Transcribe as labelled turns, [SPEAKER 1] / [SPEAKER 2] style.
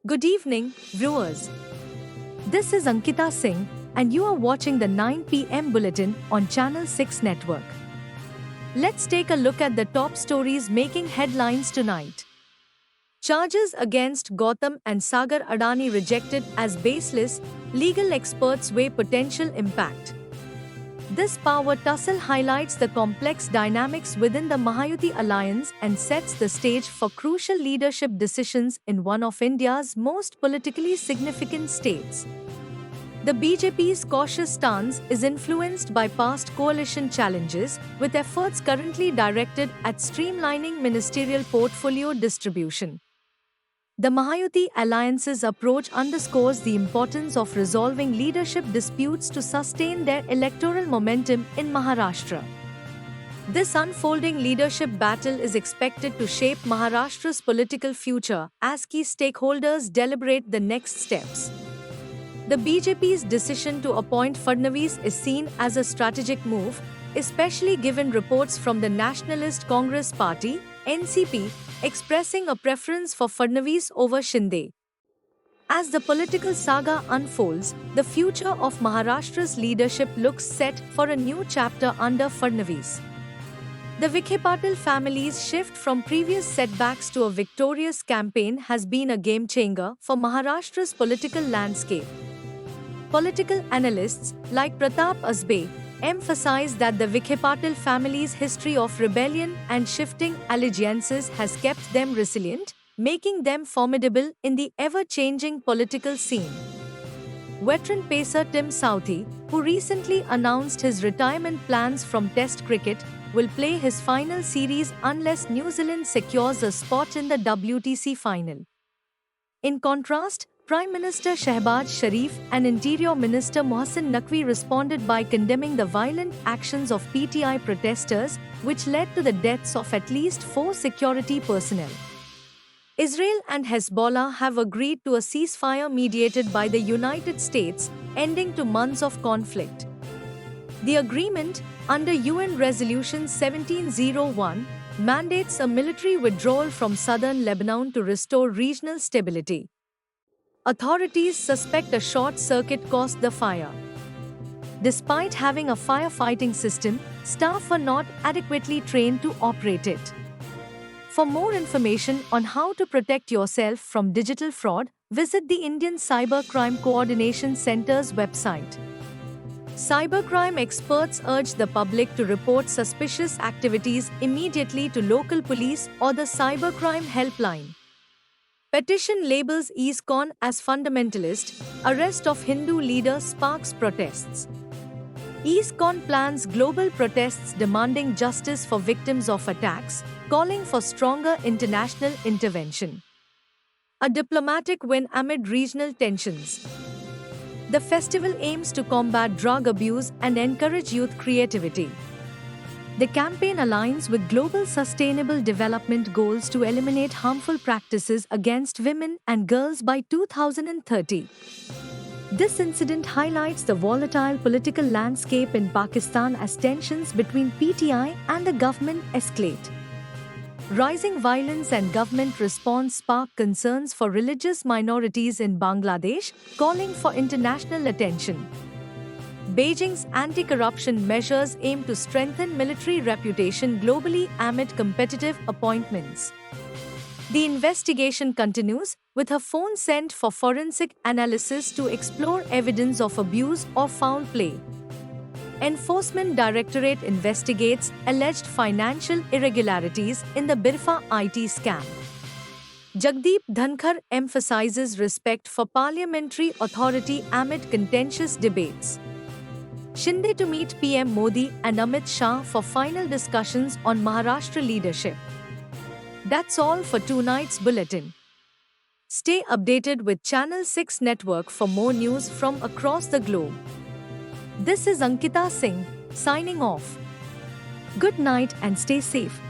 [SPEAKER 1] Good evening, viewers. This is Ankita Singh, and you are watching the 9 p.m. bulletin on Channel 6 Network. Let's take a look at the top stories making headlines tonight. Charges against Gautam and Sagar Adani rejected as baseless, legal experts weigh potential impact. This power tussle highlights the complex dynamics within the Mahayuti alliance and sets the stage for crucial leadership decisions in one of India's most politically significant states. The BJP's cautious stance is influenced by past coalition challenges, with efforts currently directed at streamlining ministerial portfolio distribution. The Mahayuti alliance's approach underscores the importance of resolving leadership disputes to sustain their electoral momentum in Maharashtra. This unfolding leadership battle is expected to shape Maharashtra's political future as key stakeholders deliberate the next steps. The BJP's decision to appoint Fadnavis is seen as a strategic move, especially given reports from the Nationalist Congress Party (NCP) expressing a preference for Fadnavis over Shinde. As the political saga unfolds, the future of Maharashtra's leadership looks set for a new chapter under Fadnavis. The Vikhe Patil family's shift from previous setbacks to a victorious campaign has been a game-changer for Maharashtra's political landscape. Political analysts, like Pratap Asbe, emphasize that the Vikhe Patil family's history of rebellion and shifting allegiances has kept them resilient, making them formidable in the ever-changing political scene. Veteran pacer Tim Southee, who recently announced his retirement plans from Test cricket, will play his final series unless New Zealand secures a spot in the WTC final. In contrast, Prime Minister Shehbaz Sharif and Interior Minister Mohsin Naqvi responded by condemning the violent actions of PTI protesters, which led to the deaths of at least 4 security personnel. Israel and Hezbollah have agreed to a ceasefire mediated by the United States, ending 2 months of conflict. The agreement, under UN Resolution 1701, mandates a military withdrawal from southern Lebanon to restore regional stability. Authorities suspect a short circuit caused the fire. Despite having a firefighting system, staff were not adequately trained to operate it. For more information on how to protect yourself from digital fraud, visit the Indian Cybercrime Coordination Center's website. Cybercrime experts urge the public to report suspicious activities immediately to local police or the Cybercrime Helpline. Petition labels ISKCON as fundamentalist, arrest of Hindu leader sparks protests. ISKCON plans global protests demanding justice for victims of attacks, calling for stronger international intervention. A diplomatic win amid regional tensions. The festival aims to combat drug abuse and encourage youth creativity. The campaign aligns with global sustainable development goals to eliminate harmful practices against women and girls by 2030. This incident highlights the volatile political landscape in Pakistan as tensions between PTI and the government escalate. Rising violence and government response spark concerns for religious minorities in Bangladesh, calling for international attention. Beijing's anti-corruption measures aim to strengthen military reputation globally amid competitive appointments. The investigation continues, with a phone sent for forensic analysis to explore evidence of abuse or foul play. Enforcement Directorate investigates alleged financial irregularities in the Birfa IT scam. Jagdeep Dhankar emphasizes respect for parliamentary authority amid contentious debates. Shinde to meet PM Modi and Amit Shah for final discussions on Maharashtra leadership. That's all for tonight's bulletin. Stay updated with Channel 6 Network for more news from across the globe. This is Ankita Singh, signing off. Good night and stay safe.